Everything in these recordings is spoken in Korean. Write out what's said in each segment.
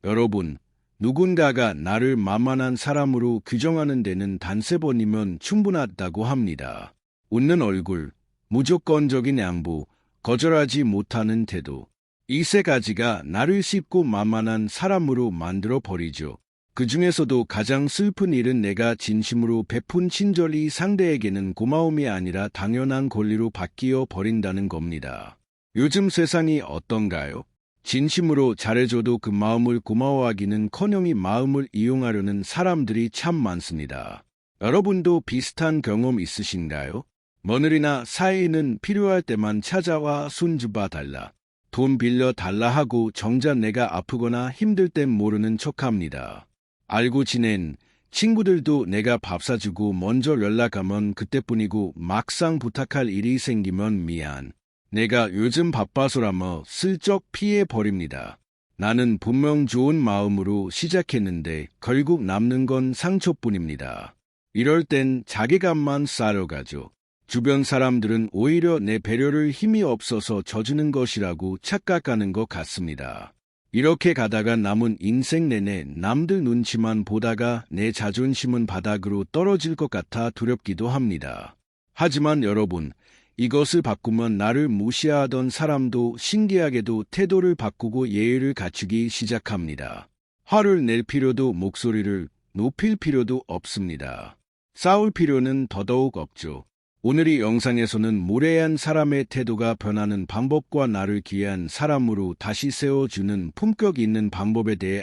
여러분, 누군가가 나를 만만한 사람으로 규정하는 데는 단세 번이면 충분하다고 합니다. 웃는 얼굴, 무조건적인 양보, 거절하지 못하는 태도. 이 세 가지가 나를 쉽고 만만한 사람으로 만들어 버리죠. 그 중에서도 가장 슬픈 일은 내가 진심으로 베푼 친절이 상대에게는 고마움이 아니라 당연한 권리로 바뀌어 버린다는 겁니다. 요즘 세상이 어떤가요? 진심으로 잘해줘도 그 마음을 고마워하기는커녕 이 마음을 이용하려는 사람들이 참 많습니다. 여러분도 비슷한 경험 있으신가요? 며느리나 사위는 필요할 때만 찾아와 손주봐 달라. 돈 빌려 달라 하고 정작 내가 아프거나 힘들 땐 모르는 척합니다. 알고 지낸 친구들도 내가 밥 사주고 먼저 연락하면 그때뿐이고 막상 부탁할 일이 생기면 미안. 내가 요즘 바빠서라며 슬쩍 피해버립니다. 나는 분명 좋은 마음으로 시작했는데 결국 남는 건 상처뿐입니다. 이럴 땐 자괴감만 쌓여가죠. 주변 사람들은 오히려 내 배려를 힘이 없어서 져주는 것이라고 착각하는 것 같습니다. 이렇게 가다가 남은 인생 내내 남들 눈치만 보다가 내 자존심은 바닥으로 떨어질 것 같아 두렵기도 합니다. 하지만 여러분, 이것을 바꾸면 나를 무시하던 사람도 신기하게도 태도를 바꾸고 예의를 갖추기 시작합니다. 화를 낼 필요도 목소리를 높일 필요도 없습니다. 싸울 필요는 더더욱 없죠. 오늘 이 영상에서는 무례한 사람의 태도가 변하는 방법과 나를 귀한 사람으로 다시 세워주는 품격 있는 방법에 대해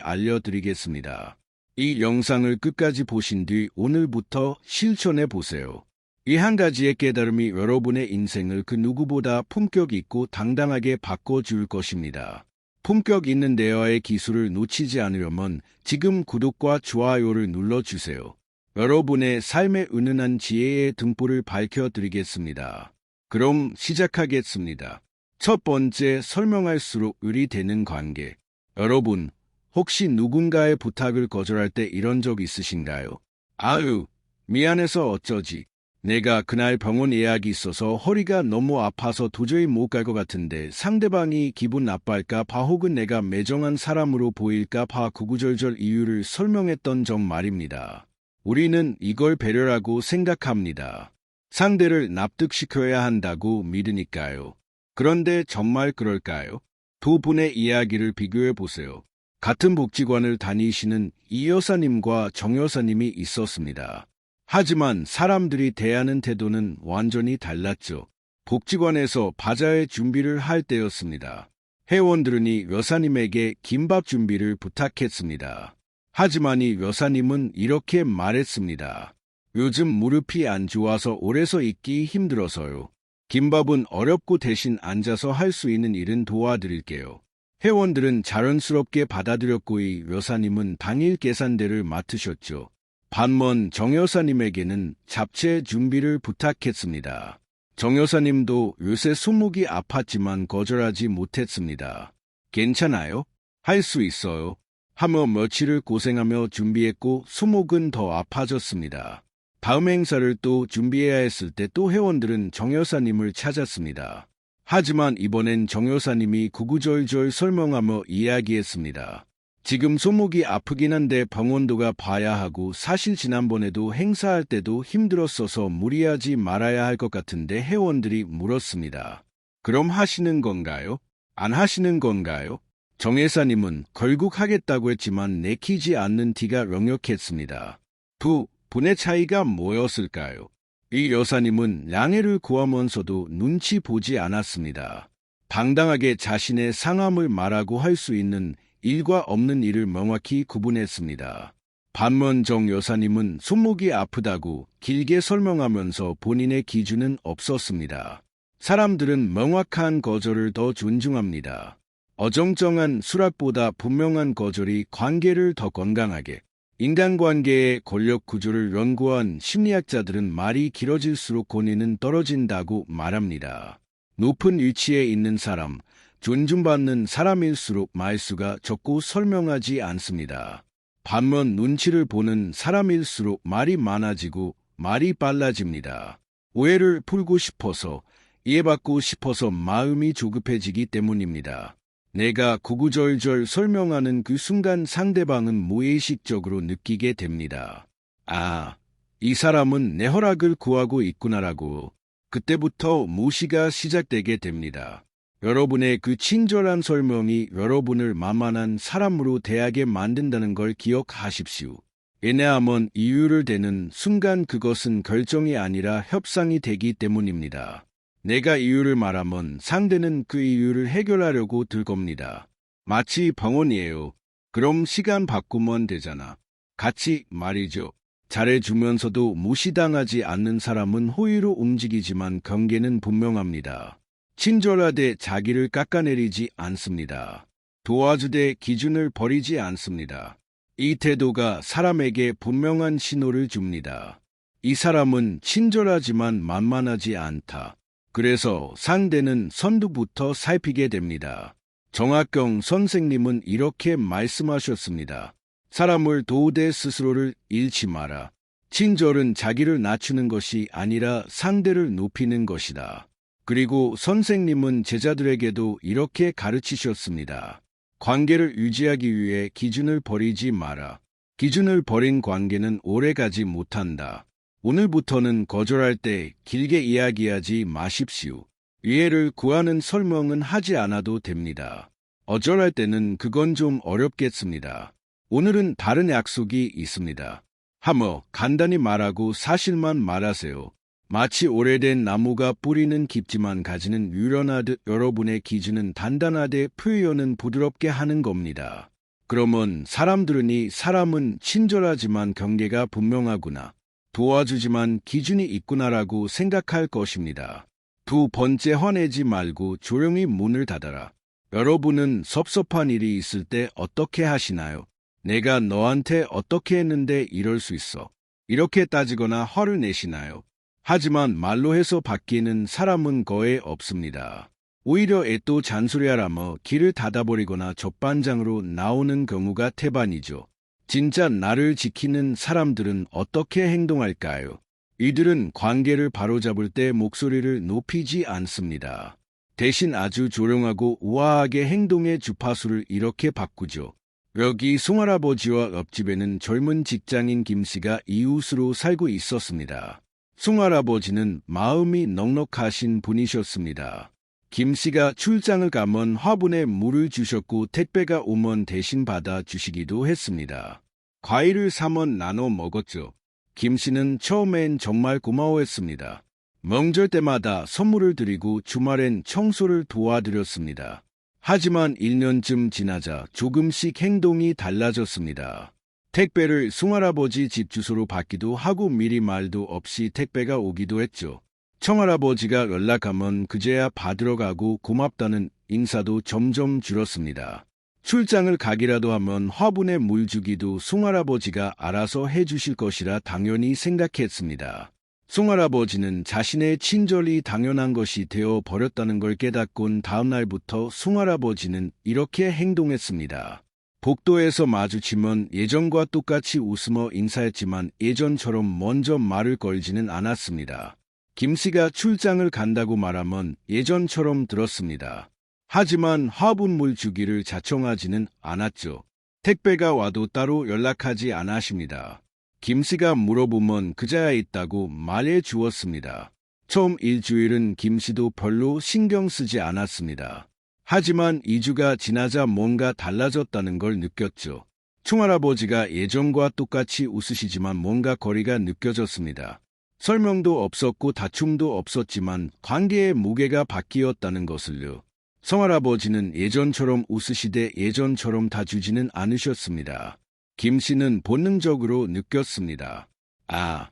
알려드리겠습니다. 이 영상을 끝까지 보신 뒤 오늘부터 실천해 보세요. 이 한 가지의 깨달음이 여러분의 인생을 그 누구보다 품격 있고 당당하게 바꿔줄 것입니다. 품격 있는 대화의 기술을 놓치지 않으려면 지금 구독과 좋아요를 눌러주세요. 여러분의 삶의 은은한 지혜의 등불을 밝혀드리겠습니다. 그럼 시작하겠습니다. 첫 번째, 설명할수록 을이 되는 관계. 여러분, 혹시 누군가의 부탁을 거절할 때 이런 적 있으신가요? 아유, 미안해서 어쩌지. 내가 그날 병원 예약이 있어서 허리가 너무 아파서 도저히 못 갈 것 같은데 상대방이 기분 나빠할까 봐 혹은 내가 매정한 사람으로 보일까 봐 구구절절 이유를 설명했던 적 말입니다. 우리는 이걸 배려라고 생각합니다. 상대를 납득시켜야 한다고 믿으니까요. 그런데 정말 그럴까요? 두 분의 이야기를 비교해 보세요. 같은 복지관을 다니시는 이 여사님과 정 여사님이 있었습니다. 하지만 사람들이 대하는 태도는 완전히 달랐죠. 복지관에서 바자회 준비를 할 때였습니다. 회원들은 이 여사님에게 김밥 준비를 부탁했습니다. 하지만 이 여사님은 이렇게 말했습니다. 요즘 무릎이 안 좋아서 오래 서 있기 힘들어서요. 김밥은 어렵고 대신 앉아서 할 수 있는 일은 도와드릴게요. 회원들은 자연스럽게 받아들였고 이 여사님은 당일 계산대를 맡으셨죠. 반면 정 여사님에게는 잡채 준비를 부탁했습니다. 정 여사님도 요새 손목이 아팠지만 거절하지 못했습니다. 괜찮아요? 할 수 있어요. 하며 며칠을 고생하며 준비했고 손목은 더 아파졌습니다. 다음 행사를 또 준비해야 했을 때 또 회원들은 정 여사님을 찾았습니다. 하지만 이번엔 정 여사님이 구구절절 설명하며 이야기했습니다. 지금 손목이 아프긴 한데 병원도가 봐야 하고 사실 지난번에도 행사할 때도 힘들었어서 무리하지 말아야 할 것 같은데 회원들이 물었습니다. 그럼 하시는 건가요? 안 하시는 건가요? 정 여사님은 결국 하겠다고 했지만 내키지 않는 티가 역력했습니다. 두 분의 차이가 뭐였을까요? 이 여사님은 양해를 구하면서도 눈치 보지 않았습니다. 당당하게 자신의 상함을 말하고 할 수 있는 일과 없는 일을 명확히 구분했습니다. 반면 정 여사님은 손목이 아프다고 길게 설명하면서 본인의 기준은 없었습니다. 사람들은 명확한 거절을 더 존중합니다. 어정쩡한 수락보다 분명한 거절이 관계를 더 건강하게. 인간관계의 권력 구조를 연구한 심리학자들은 말이 길어질수록 권위는 떨어진다고 말합니다. 높은 위치에 있는 사람, 존중받는 사람일수록 말수가 적고 설명하지 않습니다. 반면 눈치를 보는 사람일수록 말이 많아지고 말이 빨라집니다. 오해를 풀고 싶어서, 이해받고 싶어서 마음이 조급해지기 때문입니다. 내가 구구절절 설명하는 그 순간 상대방은 무의식적으로 느끼게 됩니다. 아, 이 사람은 내 허락을 구하고 있구나라고. 그때부터 무시가 시작되게 됩니다. 여러분의 그 친절한 설명이 여러분을 만만한 사람으로 대하게 만든다는 걸 기억하십시오. 왜냐하면 이유를 대는 순간 그것은 결정이 아니라 협상이 되기 때문입니다. 내가 이유를 말하면 상대는 그 이유를 해결하려고 들 겁니다. 마치 병원이에요. 그럼 시간 바꾸면 되잖아. 같이 말이죠. 잘해주면서도 무시당하지 않는 사람은 호의로 움직이지만 경계는 분명합니다. 친절하되 자기를 깎아내리지 않습니다. 도와주되 기준을 버리지 않습니다. 이 태도가 사람에게 분명한 신호를 줍니다. 이 사람은 친절하지만 만만하지 않다. 그래서 상대는 선두부터 살피게 됩니다. 정학경 선생님은 이렇게 말씀하셨습니다. 사람을 도우되 스스로를 잃지 마라. 친절은 자기를 낮추는 것이 아니라 상대를 높이는 것이다. 그리고 선생님은 제자들에게도 이렇게 가르치셨습니다. 관계를 유지하기 위해 기준을 버리지 마라. 기준을 버린 관계는 오래가지 못한다. 오늘부터는 거절할 때 길게 이야기하지 마십시오. 이해를 구하는 설명은 하지 않아도 됩니다. 어절할 때는 그건 좀 어렵겠습니다. 오늘은 다른 약속이 있습니다. 하며 간단히 말하고 사실만 말하세요. 마치 오래된 나무가 뿌리는 깊지만 가지는 유연하듯 여러분의 기준은 단단하되 표현은 부드럽게 하는 겁니다. 그러면 사람들은 이 사람은 친절하지만 경계가 분명하구나. 도와주지만 기준이 있구나라고 생각할 것입니다. 두 번째, 화내지 말고 조용히 문을 닫아라. 여러분은 섭섭한 일이 있을 때 어떻게 하시나요? 내가 너한테 어떻게 했는데 이럴 수 있어. 이렇게 따지거나 화를 내시나요? 하지만 말로 해서 바뀌는 사람은 거의 없습니다. 오히려 애또 잔소리하라며 길을 닫아버리거나 적반장으로 나오는 경우가 태반이죠. 진짜 나를 지키는 사람들은 어떻게 행동할까요? 이들은 관계를 바로잡을 때 목소리를 높이지 않습니다. 대신 아주 조용하고 우아하게 행동의 주파수를 이렇게 바꾸죠. 여기 송할아버지와 옆집에는 젊은 직장인 김씨가 이웃으로 살고 있었습니다. 송할아버지는 마음이 넉넉하신 분이셨습니다. 김씨가 출장을 가면 화분에 물을 주셨고 택배가 오면 대신 받아 주시기도 했습니다. 과일을 사면 나눠 먹었죠. 김씨는 처음엔 정말 고마워했습니다. 명절 때마다 선물을 드리고 주말엔 청소를 도와드렸습니다. 하지만 1년쯤 지나자 조금씩 행동이 달라졌습니다. 택배를 송할아버지 집 주소로 받기도 하고 미리 말도 없이 택배가 오기도 했죠. 청할아버지가 연락하면 그제야 받으러 가고 고맙다는 인사도 점점 줄었습니다. 출장을 가기라도 하면 화분에 물 주기도 송할아버지가 알아서 해주실 것이라 당연히 생각했습니다. 송할아버지는 자신의 친절이 당연한 것이 되어 버렸다는 걸 깨닫곤 다음날부터 송할아버지는 이렇게 행동했습니다. 복도에서 마주치면 예전과 똑같이 웃으며 인사했지만 예전처럼 먼저 말을 걸지는 않았습니다. 김씨가 출장을 간다고 말하면 예전처럼 들었습니다. 하지만 화분물 주기를 자청하지는 않았죠. 택배가 와도 따로 연락하지 않으십니다. 김씨가 물어보면 그자야 있다고 말해 주었습니다. 처음 일주일은 김씨도 별로 신경 쓰지 않았습니다. 하지만 2주가 지나자 뭔가 달라졌다는 걸 느꼈죠. 총할아버지가 예전과 똑같이 웃으시지만 뭔가 거리가 느껴졌습니다. 설명도 없었고 다툼도 없었지만 관계의 무게가 바뀌었다는 것을요. 성할아버지는 예전처럼 웃으시되 예전처럼 다 주지는 않으셨습니다. 김씨는 본능적으로 느꼈습니다. 아,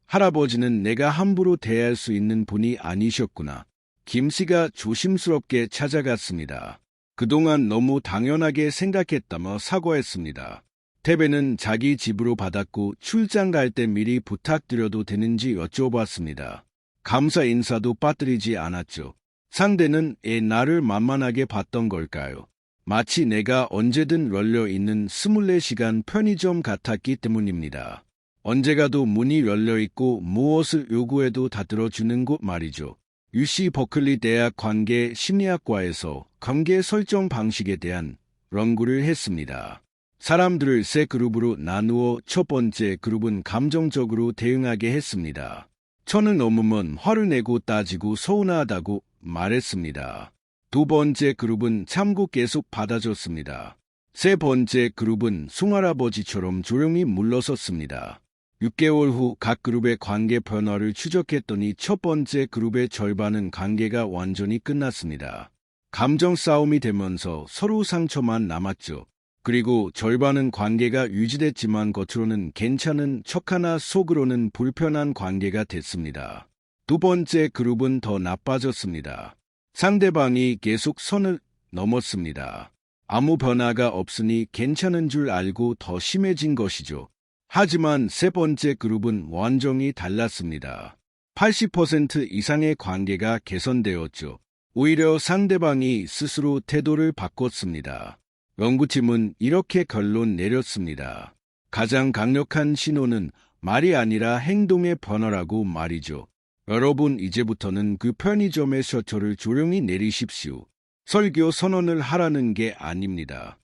할아버지는 내가 함부로 대할 수 있는 분이 아니셨구나. 김씨가 조심스럽게 찾아갔습니다. 그동안 너무 당연하게 생각했다며 사과했습니다. 택배는 자기 집으로 받았고 출장 갈 때 미리 부탁드려도 되는지 여쭤봤습니다. 감사 인사도 빠뜨리지 않았죠. 상대는 나를 만만하게 봤던 걸까요? 마치 내가 언제든 열려있는 24시간 편의점 같았기 때문입니다. 언제 가도 문이 열려있고 무엇을 요구해도 다 들어주는 곳 말이죠. UC 버클리 대학 관계 심리학과에서 관계 설정 방식에 대한 연구를 했습니다. 사람들을 세 그룹으로 나누어 첫 번째 그룹은 감정적으로 대응하게 했습니다. 천을 넘으면 화를 내고 따지고 서운하다고 말했습니다. 두 번째 그룹은 참고 계속 받아줬습니다. 세 번째 그룹은 숭할아버지처럼 조용히 물러섰습니다. 6개월 후 각 그룹의 관계 변화를 추적했더니 첫 번째 그룹의 절반은 관계가 완전히 끝났습니다. 감정 싸움이 되면서 서로 상처만 남았죠. 그리고 절반은 관계가 유지됐지만 겉으로는 괜찮은 척하나 속으로는 불편한 관계가 됐습니다. 두 번째 그룹은 더 나빠졌습니다. 상대방이 계속 선을 넘었습니다. 아무 변화가 없으니 괜찮은 줄 알고 더 심해진 것이죠. 하지만 세 번째 그룹은 완전히 달랐습니다. 80% 이상의 관계가 개선되었죠. 오히려 상대방이 스스로 태도를 바꿨습니다. 연구팀은 이렇게 결론 내렸습니다. 가장 강력한 신호는 말이 아니라 행동의 변화라고 말이죠. 여러분 이제부터는 그 편의점의 셔터를 조용히 내리십시오. 설교 선언을 하라는 게 아닙니다.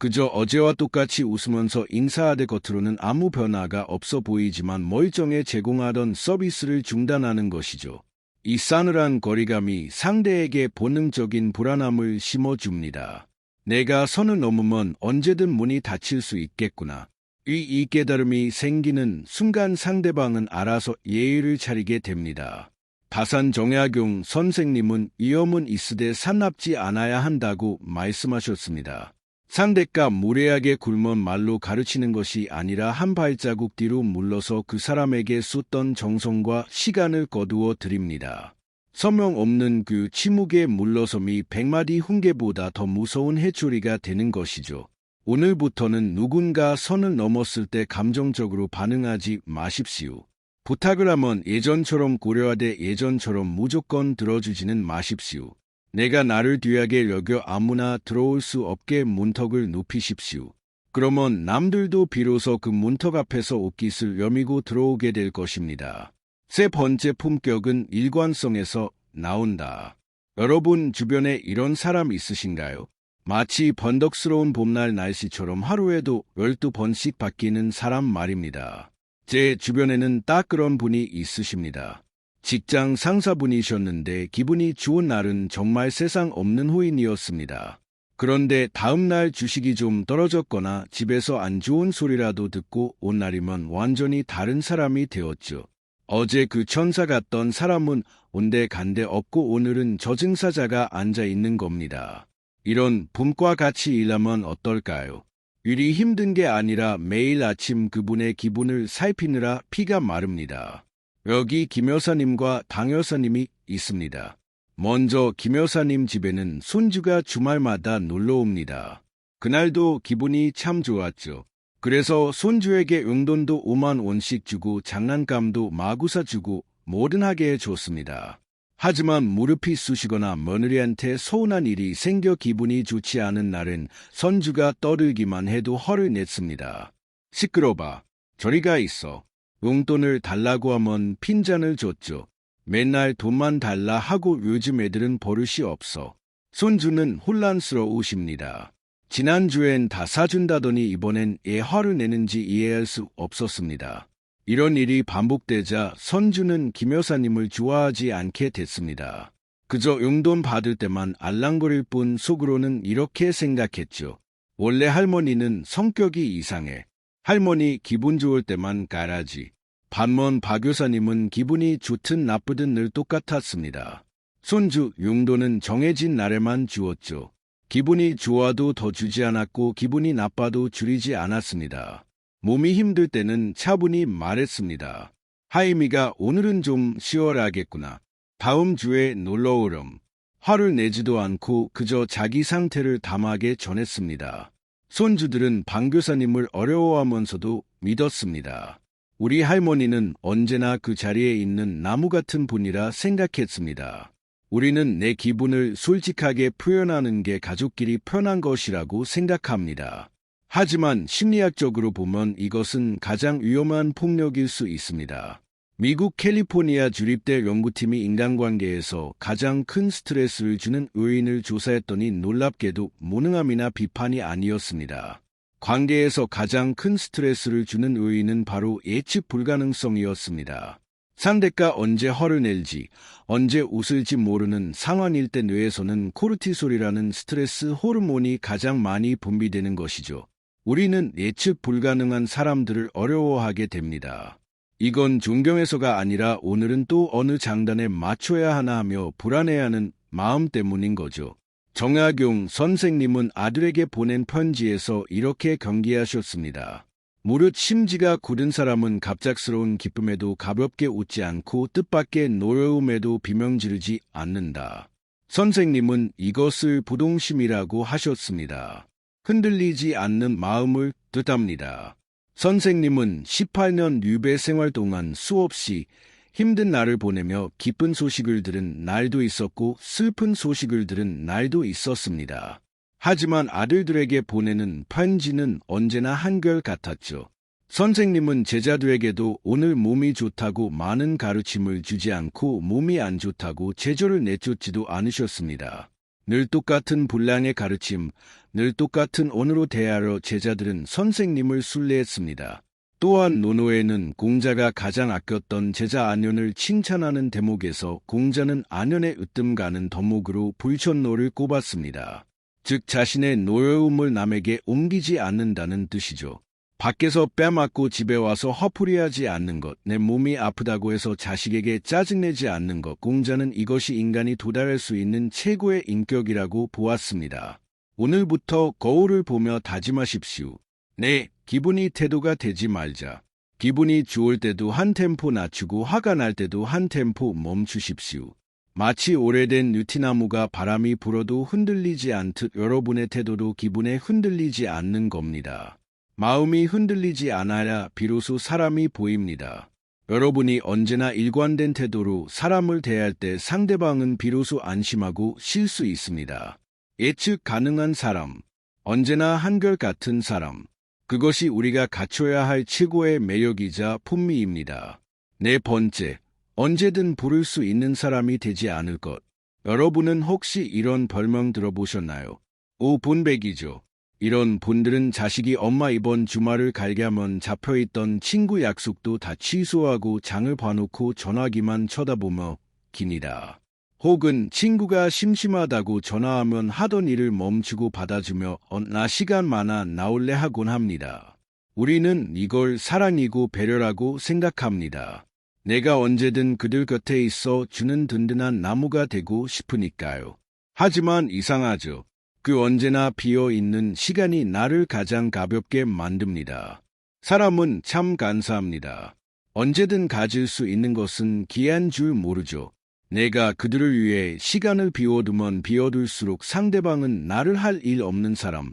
그저 어제와 똑같이 웃으면서 인사하되 겉으로는 아무 변화가 없어 보이지만 멀쩡해 제공하던 서비스를 중단하는 것이죠. 이 싸늘한 거리감이 상대에게 본능적인 불안함을 심어줍니다. 내가 선을 넘으면 언제든 문이 닫힐 수 있겠구나. 이 깨달음이 생기는 순간 상대방은 알아서 예의를 차리게 됩니다. 다산 정약용 선생님은 위험은 있으되 사납지 않아야 한다고 말씀하셨습니다. 상대가 무례하게 굴면 말로 가르치는 것이 아니라 한 발자국 뒤로 물러서 그 사람에게 쏟던 정성과 시간을 거두어 드립니다. 서명 없는 그 침묵의 물러섬이 100마디 훈계보다 더 무서운 해초리가 되는 것이죠. 오늘부터는 누군가 선을 넘었을 때 감정적으로 반응하지 마십시오. 부탁을 하면 예전처럼 고려하되 예전처럼 무조건 들어주지는 마십시오. 내가 나를 귀하게 여겨 아무나 들어올 수 없게 문턱을 높이십시오. 그러면 남들도 비로소 그 문턱 앞에서 옷깃을 여미고 들어오게 될 것입니다. 세 번째 품격은 일관성에서 나온다. 여러분 주변에 이런 사람 있으신가요? 마치 번덕스러운 봄날 날씨처럼 하루에도 12번씩 바뀌는 사람 말입니다. 제 주변에는 딱 그런 분이 있으십니다. 직장 상사분이셨는데 기분이 좋은 날은 정말 세상 없는 후인이었습니다. 그런데 다음날 주식이 좀 떨어졌거나 집에서 안 좋은 소리라도 듣고 온 날이면 완전히 다른 사람이 되었죠. 어제 그 천사 같던 사람은 온데 간데 없고 오늘은 저승사자가 앉아 있는 겁니다. 이런 분과 같이 일하면 어떨까요? 일이 힘든 게 아니라 매일 아침 그분의 기분을 살피느라 피가 마릅니다. 여기 김 여사님과 당 여사님이 있습니다. 먼저 김 여사님 집에는 손주가 주말마다 놀러 옵니다. 그날도 기분이 참 좋았죠. 그래서 손주에게 용돈도 5만 원씩 주고 장난감도 마구 사주고 뭐든 하게 해줬습니다. 하지만 무릎이 쑤시거나 며느리한테 서운한 일이 생겨 기분이 좋지 않은 날은 손주가 떠들기만 해도 화를 냈습니다. 시끄러봐. 저리 가 있어. 용돈을 달라고 하면 핀잔을 줬죠. 맨날 돈만 달라 하고 요즘 애들은 버릇이 없어. 손주는 혼란스러우십니다. 지난주엔 다 사준다더니 이번엔 애 화를 내는지 이해할 수 없었습니다. 이런 일이 반복되자 손주는 김 여사님을 좋아하지 않게 됐습니다. 그저 용돈 받을 때만 알랑거릴 뿐 속으로는 이렇게 생각했죠. 원래 할머니는 성격이 이상해. 할머니 기분 좋을 때만 까라지. 반면 박 여사님은 기분이 좋든 나쁘든 늘 똑같았습니다. 손주 용돈은 정해진 날에만 주었죠. 기분이 좋아도 더 주지 않았고 기분이 나빠도 줄이지 않았습니다. 몸이 힘들 때는 차분히 말했습니다. 하임이가 오늘은 좀 쉬어라겠구나. 다음 주에 놀러오렴. 화를 내지도 않고 그저 자기 상태를 담하게 전했습니다. 손주들은 박 교사님을 어려워하면서도 믿었습니다. 우리 할머니는 언제나 그 자리에 있는 나무 같은 분이라 생각했습니다. 우리는 내 기분을 솔직하게 표현하는 게 가족끼리 편한 것이라고 생각합니다. 하지만 심리학적으로 보면 이것은 가장 위험한 폭력일 수 있습니다. 미국 캘리포니아 주립대 연구팀이 인간관계에서 가장 큰 스트레스를 주는 요인을 조사했더니 놀랍게도 무능함이나 비판이 아니었습니다. 관계에서 가장 큰 스트레스를 주는 요인은 바로 예측 불가능성이었습니다. 상대가 언제 화를 낼지, 언제 웃을지 모르는 상황일 때 뇌에서는 코르티솔이라는 스트레스 호르몬이 가장 많이 분비되는 것이죠. 우리는 예측 불가능한 사람들을 어려워하게 됩니다. 이건 존경해서가 아니라 오늘은 또 어느 장단에 맞춰야 하나 하며 불안해하는 마음 때문인 거죠. 정약용 선생님은 아들에게 보낸 편지에서 이렇게 경계하셨습니다. 무릇 심지가 굳은 사람은 갑작스러운 기쁨에도 가볍게 웃지 않고 뜻밖의 노여움에도 비명 지르지 않는다. 선생님은 이것을 부동심이라고 하셨습니다. 흔들리지 않는 마음을 뜻합니다. 선생님은 18년 유배 생활 동안 수없이 힘든 날을 보내며 기쁜 소식을 들은 날도 있었고 슬픈 소식을 들은 날도 있었습니다. 하지만 아들들에게 보내는 편지는 언제나 한결같았죠. 선생님은 제자들에게도 오늘 몸이 좋다고 많은 가르침을 주지 않고 몸이 안 좋다고 제조를 내쫓지도 않으셨습니다. 늘 똑같은 분량의 가르침, 늘 똑같은 언어로 대하러 제자들은 선생님을 순례했습니다. 또한 논어에는 공자가 가장 아꼈던 제자 안연을 칭찬하는 대목에서 공자는 안연의 으뜸 가는 덕목으로 불천노를 꼽았습니다. 즉 자신의 노여움을 남에게 옮기지 않는다는 뜻이죠. 밖에서 빼맞고 집에 와서 화풀이하지 않는 것, 내 몸이 아프다고 해서 자식에게 짜증내지 않는 것, 공자는 이것이 인간이 도달할 수 있는 최고의 인격이라고 보았습니다. 오늘부터 거울을 보며 다짐하십시오. 네, 기분이 태도가 되지 말자. 기분이 좋을 때도 한 템포 낮추고 화가 날 때도 한 템포 멈추십시오. 마치 오래된 느티나무가 바람이 불어도 흔들리지 않듯 여러분의 태도도 기분에 흔들리지 않는 겁니다. 마음이 흔들리지 않아야 비로소 사람이 보입니다. 여러분이 언제나 일관된 태도로 사람을 대할 때 상대방은 비로소 안심하고 쉴 수 있습니다. 예측 가능한 사람, 언제나 한결같은 사람, 그것이 우리가 갖춰야 할 최고의 매력이자 품위입니다. 네 번째, 언제든 부를 수 있는 사람이 되지 않을 것. 여러분은 혹시 이런 별명 들어보셨나요? 오분백이죠. 이런 분들은 자식이 엄마 이번 주말을 갈게 하면 잡혀있던 친구 약속도 다 취소하고 장을 봐놓고 전화기만 쳐다보며 기니다. 혹은 친구가 심심하다고 전화하면 하던 일을 멈추고 받아주며 나 시간 많아 나올래 하곤 합니다. 우리는 이걸 사랑이고 배려라고 생각합니다. 내가 언제든 그들 곁에 있어 주는 든든한 나무가 되고 싶으니까요. 하지만 이상하죠. 그 언제나 비어있는 시간이 나를 가장 가볍게 만듭니다. 사람은 참 간사합니다. 언제든 가질 수 있는 것은 귀한 줄 모르죠. 내가 그들을 위해 시간을 비워두면 비워둘수록 상대방은 나를 할 일 없는 사람,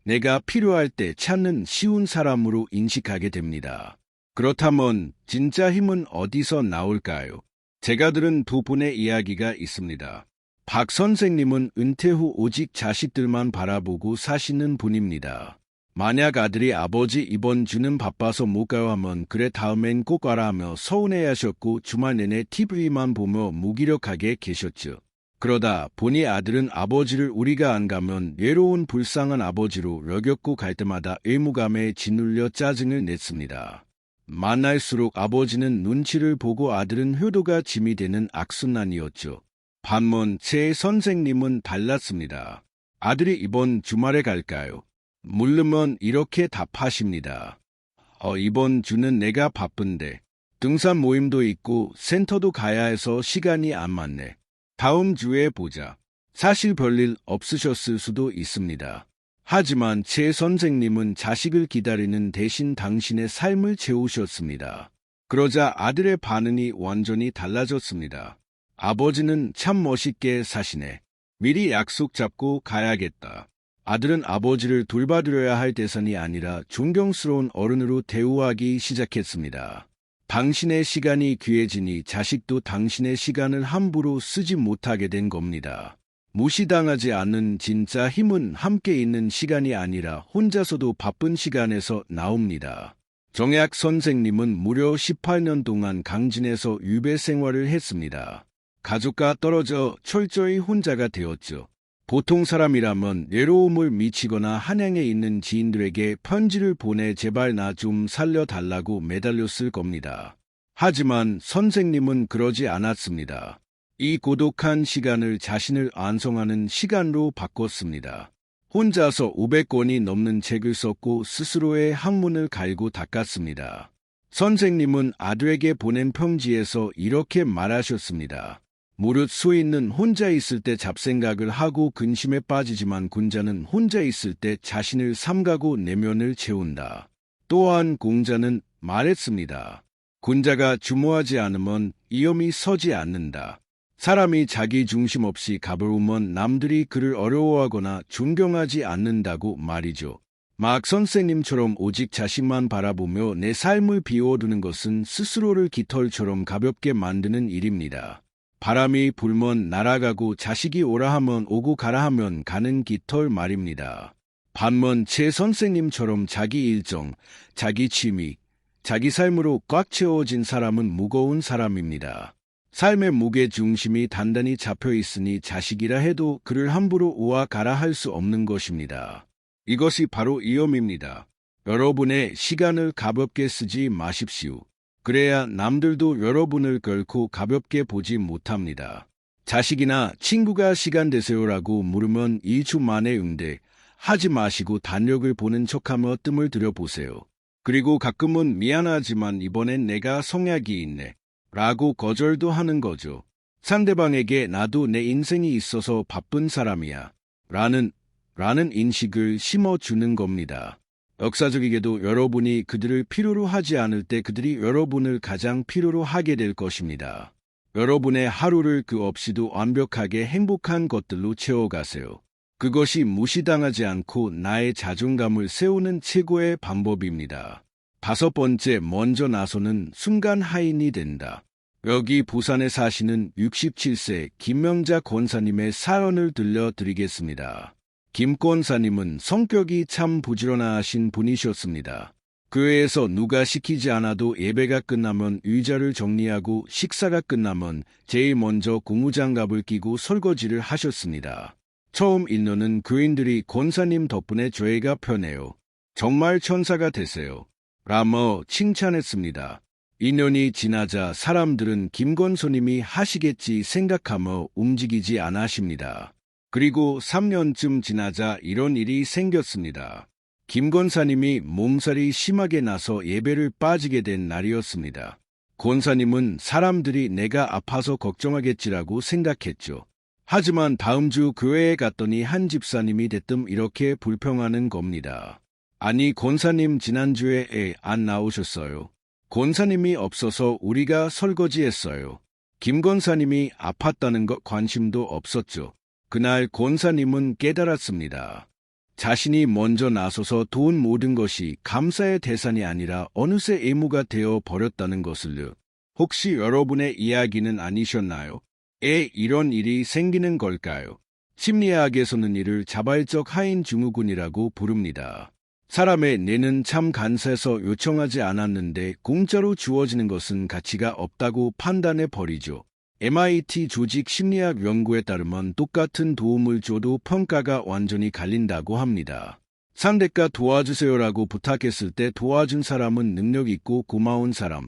내가 필요할 때 찾는 쉬운 사람으로 인식하게 됩니다. 그렇다면 진짜 힘은 어디서 나올까요? 제가 들은 두 분의 이야기가 있습니다. 박 선생님은 은퇴 후 오직 자식들만 바라보고 사시는 분입니다. 만약 아들이 아버지 이번 주는 바빠서 못 가요 하면 그래 다음엔 꼭 와라 하며 서운해하셨고 주말 내내 TV만 보며 무기력하게 계셨죠. 그러다 보니 아들은 아버지를 우리가 안 가면 외로운 불쌍한 아버지로 여겼고 갈 때마다 의무감에 짓눌려 짜증을 냈습니다. 만날수록 아버지는 눈치를 보고 아들은 효도가 짐이 되는 악순환이었죠. 반면 제 선생님은 달랐습니다. 아들이 이번 주말에 갈까요? 물으면 이렇게 답하십니다. 이번 주는 내가 바쁜데 등산 모임도 있고 센터도 가야 해서 시간이 안 맞네. 다음 주에 보자. 사실 별일 없으셨을 수도 있습니다. 하지만 제 선생님은 자식을 기다리는 대신 당신의 삶을 채우셨습니다. 그러자 아들의 반응이 완전히 달라졌습니다. 아버지는 참 멋있게 사시네. 미리 약속 잡고 가야겠다. 아들은 아버지를 돌봐드려야 할 대상이 아니라 존경스러운 어른으로 대우하기 시작했습니다. 당신의 시간이 귀해지니 자식도 당신의 시간을 함부로 쓰지 못하게 된 겁니다. 무시당하지 않는 진짜 힘은 함께 있는 시간이 아니라 혼자서도 바쁜 시간에서 나옵니다. 정약 선생님은 무려 18년 동안 강진에서 유배 생활을 했습니다. 가족과 떨어져 철저히 혼자가 되었죠. 보통 사람이라면 외로움을 미치거나 한양에 있는 지인들에게 편지를 보내 제발 나 좀 살려달라고 매달렸을 겁니다. 하지만 선생님은 그러지 않았습니다. 이 고독한 시간을 자신을 안성하는 시간으로 바꿨습니다. 혼자서 500권이 넘는 책을 썼고 스스로의 학문을 갈고 닦았습니다. 선생님은 아들에게 보낸 편지에서 이렇게 말하셨습니다. 무릇 소인은 혼자 있을 때 잡생각을 하고 근심에 빠지지만 군자는 혼자 있을 때 자신을 삼가고 내면을 채운다. 또한 공자는 말했습니다. 군자가 주모하지 않으면 이염이 서지 않는다. 사람이 자기 중심 없이 가벼우면 남들이 그를 어려워하거나 존경하지 않는다고 말이죠. 막 선생님처럼 오직 자신만 바라보며 내 삶을 비워두는 것은 스스로를 깃털처럼 가볍게 만드는 일입니다. 바람이 불면 날아가고 자식이 오라 하면 오고 가라 하면 가는 깃털 말입니다. 반면 제 선생님처럼 자기 일정, 자기 취미, 자기 삶으로 꽉 채워진 사람은 무거운 사람입니다. 삶의 무게 중심이 단단히 잡혀 있으니 자식이라 해도 그를 함부로 오와 가라 할 수 없는 것입니다. 이것이 바로 위험입니다. 여러분의 시간을 가볍게 쓰지 마십시오. 그래야 남들도 여러분을 결코 가볍게 보지 못합니다. 자식이나 친구가 시간 되세요라고 물으면 2주 만에 응대 하지 마시고 단력을 보는 척하며 뜸을 들여보세요. 그리고 가끔은 미안하지만 이번엔 내가 성약이 있네 라고 거절도 하는 거죠. 상대방에게 나도 내 인생이 있어서 바쁜 사람이야 라는 인식을 심어주는 겁니다. 역사적이게도 여러분이 그들을 필요로 하지 않을 때 그들이 여러분을 가장 필요로 하게 될 것입니다. 여러분의 하루를 그 없이도 완벽하게 행복한 것들로 채워가세요. 그것이 무시당하지 않고 나의 자존감을 세우는 최고의 방법입니다. 5번째, 먼저 나서는 순간 하인이 된다. 여기 부산에 사시는 67세 김명자 권사님의 사연을 들려드리겠습니다. 김 권사님은 성격이 참 부지런하신 분이셨습니다. 교회에서 누가 시키지 않아도 예배가 끝나면 의자를 정리하고 식사가 끝나면 제일 먼저 고무장갑을 끼고 설거지를 하셨습니다. 처음 1년은 교인들이 권사님 덕분에 죄가 편해요. 정말 천사가 되세요. 라며 칭찬했습니다. 2년이 지나자 사람들은 김 권사님이 하시겠지 생각하며 움직이지 않으십니다. 그리고 3년쯤 지나자 이런 일이 생겼습니다. 김 권사님이 몸살이 심하게 나서 예배를 빠지게 된 날이었습니다. 권사님은 사람들이 내가 아파서 걱정하겠지라고 생각했죠. 하지만 다음 주 교회에 갔더니 한 집사님이 대뜸 이렇게 불평하는 겁니다. 아니, 권사님 지난주에 애 안 나오셨어요. 권사님이 없어서 우리가 설거지했어요. 김 권사님이 아팠다는 것 관심도 없었죠. 그날 권사님은 깨달았습니다. 자신이 먼저 나서서 도운 모든 것이 감사의 대상이 아니라 어느새 의무가 되어 버렸다는 것을요. 혹시 여러분의 이야기는 아니셨나요? 이런 일이 생기는 걸까요? 심리학에서는 이를 자발적 하인 증후군이라고 부릅니다. 사람의 뇌는 참 간사해서 요청하지 않았는데 공짜로 주어지는 것은 가치가 없다고 판단해 버리죠. MIT 조직 심리학 연구에 따르면 똑같은 도움을 줘도 평가가 완전히 갈린다고 합니다. 상대가 도와주세요라고 부탁했을 때 도와준 사람은 능력 있고 고마운 사람,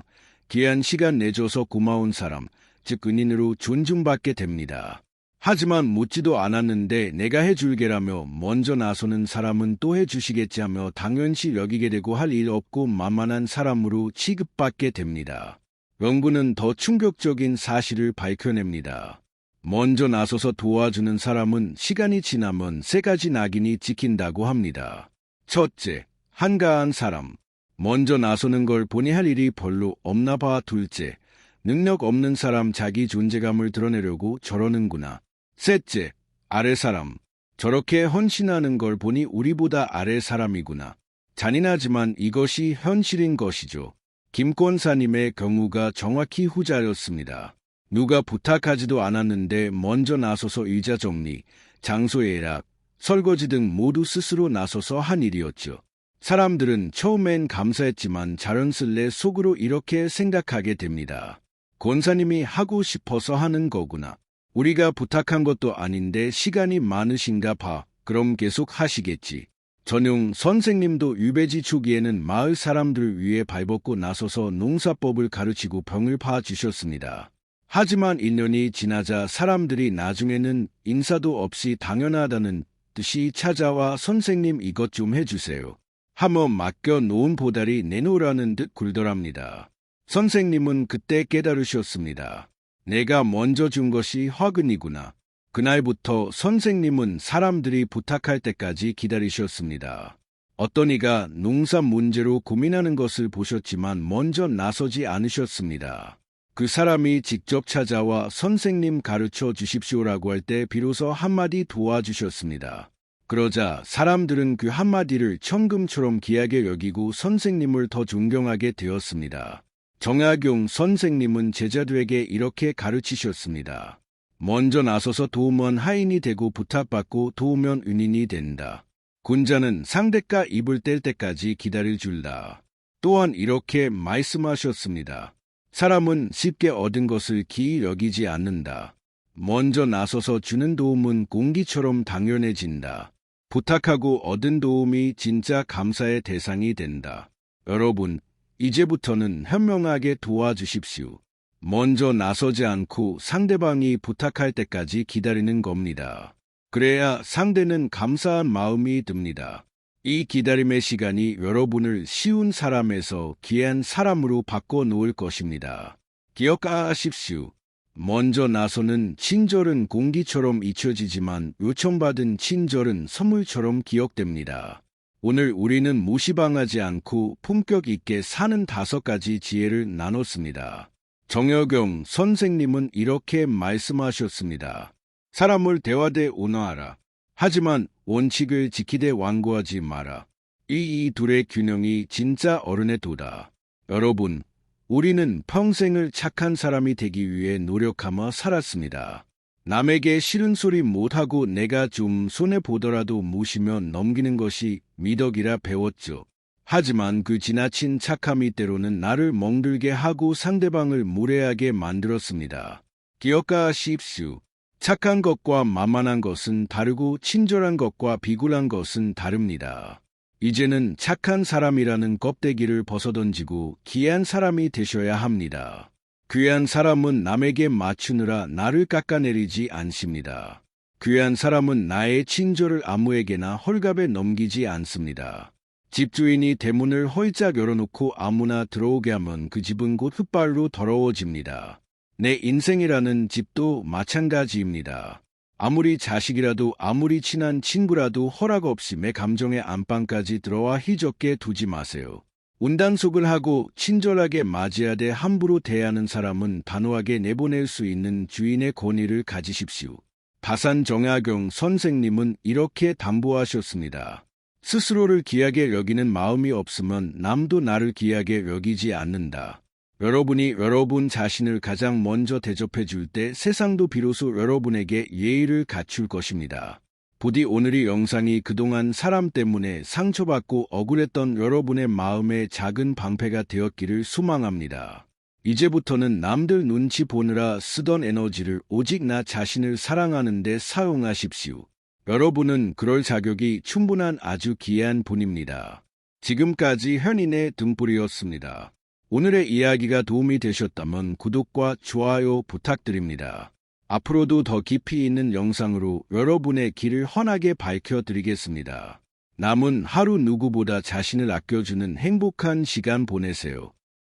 귀한 시간 내줘서 고마운 사람, 즉 은인으로 존중받게 됩니다. 하지만 묻지도 않았는데 내가 해줄게라며 먼저 나서는 사람은 또 해주시겠지 하며 당연시 여기게 되고 할 일 없고 만만한 사람으로 취급받게 됩니다. 연구는 더 충격적인 사실을 밝혀냅니다. 먼저 나서서 도와주는 사람은 시간이 지나면 3가지 낙인이 찍힌다고 합니다. 첫째, 한가한 사람. 먼저 나서는 걸 보니 할 일이 별로 없나 봐. 둘째, 능력 없는 사람, 자기 존재감을 드러내려고 저러는구나. 셋째, 아래 사람. 저렇게 헌신하는 걸 보니 우리보다 아래 사람이구나. 잔인하지만 이것이 현실인 것이죠. 김 권사님의 경우가 정확히 후자였습니다. 누가 부탁하지도 않았는데 먼저 나서서 의자 정리, 장소 예약, 설거지 등 모두 스스로 나서서 한 일이었죠. 사람들은 처음엔 감사했지만 자연스레 속으로 이렇게 생각하게 됩니다. 권사님이 하고 싶어서 하는 거구나. 우리가 부탁한 것도 아닌데 시간이 많으신가 봐. 그럼 계속 하시겠지. 전용 선생님도 유배지 초기에는 마을 사람들을 위해 발벗고 나서서 농사법을 가르치고 병을 봐주셨습니다. 하지만 1년이 지나자 사람들이 나중에는 인사도 없이 당연하다는 듯이 찾아와 선생님 이것 좀 해주세요 하며 맡겨 놓은 보따리 내놓으라는 듯 굴더랍니다. 선생님은 그때 깨달으셨습니다. 내가 먼저 준 것이 화근이구나. 그날부터 선생님은 사람들이 부탁할 때까지 기다리셨습니다. 어떤 이가 농사 문제로 고민하는 것을 보셨지만 먼저 나서지 않으셨습니다. 그 사람이 직접 찾아와 선생님 가르쳐 주십시오라고 할 때 비로소 한마디 도와주셨습니다. 그러자 사람들은 그 한마디를 천금처럼 귀하게 여기고 선생님을 더 존경하게 되었습니다. 정약용 선생님은 제자들에게 이렇게 가르치셨습니다. 먼저 나서서 도우면 하인이 되고 부탁받고 도우면 은인이 된다. 군자는 상대가 입을 뗄 때까지 기다릴 줄다. 또한 이렇게 말씀하셨습니다. 사람은 쉽게 얻은 것을 기이 여기지 않는다. 먼저 나서서 주는 도움은 공기처럼 당연해진다. 부탁하고 얻은 도움이 진짜 감사의 대상이 된다. 여러분, 이제부터는 현명하게 도와주십시오. 먼저 나서지 않고 상대방이 부탁할 때까지 기다리는 겁니다. 그래야 상대는 감사한 마음이 듭니다. 이 기다림의 시간이 여러분을 쉬운 사람에서 귀한 사람으로 바꿔놓을 것입니다. 기억하십시오. 먼저 나서는 친절은 공기처럼 잊혀지지만 요청받은 친절은 선물처럼 기억됩니다. 오늘 우리는 무시방하지 않고 품격 있게 사는 5가지 지혜를 나눴습니다. 정약용 선생님은 이렇게 말씀하셨습니다. 사람을 대화되 온화하라. 하지만 원칙을 지키되 완고하지 마라. 이 둘의 균형이 진짜 어른의 도다. 여러분, 우리는 평생을 착한 사람이 되기 위해 노력하며 살았습니다. 남에게 싫은 소리 못하고 내가 좀 손해보더라도 무시며 넘기는 것이 미덕이라 배웠죠. 하지만 그 지나친 착함이 때로는 나를 멍들게 하고 상대방을 무례하게 만들었습니다. 기억하십시오. 착한 것과 만만한 것은 다르고 친절한 것과 비굴한 것은 다릅니다. 이제는 착한 사람이라는 껍데기를 벗어던지고 귀한 사람이 되셔야 합니다. 귀한 사람은 남에게 맞추느라 나를 깎아내리지 않습니다. 귀한 사람은 나의 친절을 아무에게나 헐갑에 넘기지 않습니다. 집주인이 대문을 홀짝 열어놓고 아무나 들어오게 하면 그 집은 곧 흙발로 더러워집니다. 내 인생이라는 집도 마찬가지입니다. 아무리 자식이라도 아무리 친한 친구라도 허락 없이 내 감정의 안방까지 들어와 희적게 두지 마세요. 운단속을 하고 친절하게 맞이하되 함부로 대하는 사람은 단호하게 내보낼 수 있는 주인의 권위를 가지십시오. 바산 정약용 선생님은 이렇게 담보하셨습니다. 스스로를 귀하게 여기는 마음이 없으면 남도 나를 귀하게 여기지 않는다. 여러분이 여러분 자신을 가장 먼저 대접해 줄 때 세상도 비로소 여러분에게 예의를 갖출 것입니다. 부디 오늘 이 영상이 그동안 사람 때문에 상처받고 억울했던 여러분의 마음에 작은 방패가 되었기를 소망합니다. 이제부터는 남들 눈치 보느라 쓰던 에너지를 오직 나 자신을 사랑하는 데 사용하십시오. 여러분은 그럴 자격이 충분한 아주 귀한 분입니다. 지금까지 현인의 등불이었습니다. 오늘의 이야기가 도움이 되셨다면 구독과 좋아요 부탁드립니다. 앞으로도 더 깊이 있는 영상으로 여러분의 길을 환하게 밝혀드리겠습니다. 남은 하루 누구보다 자신을 아껴주는 행복한 시간 보내세요.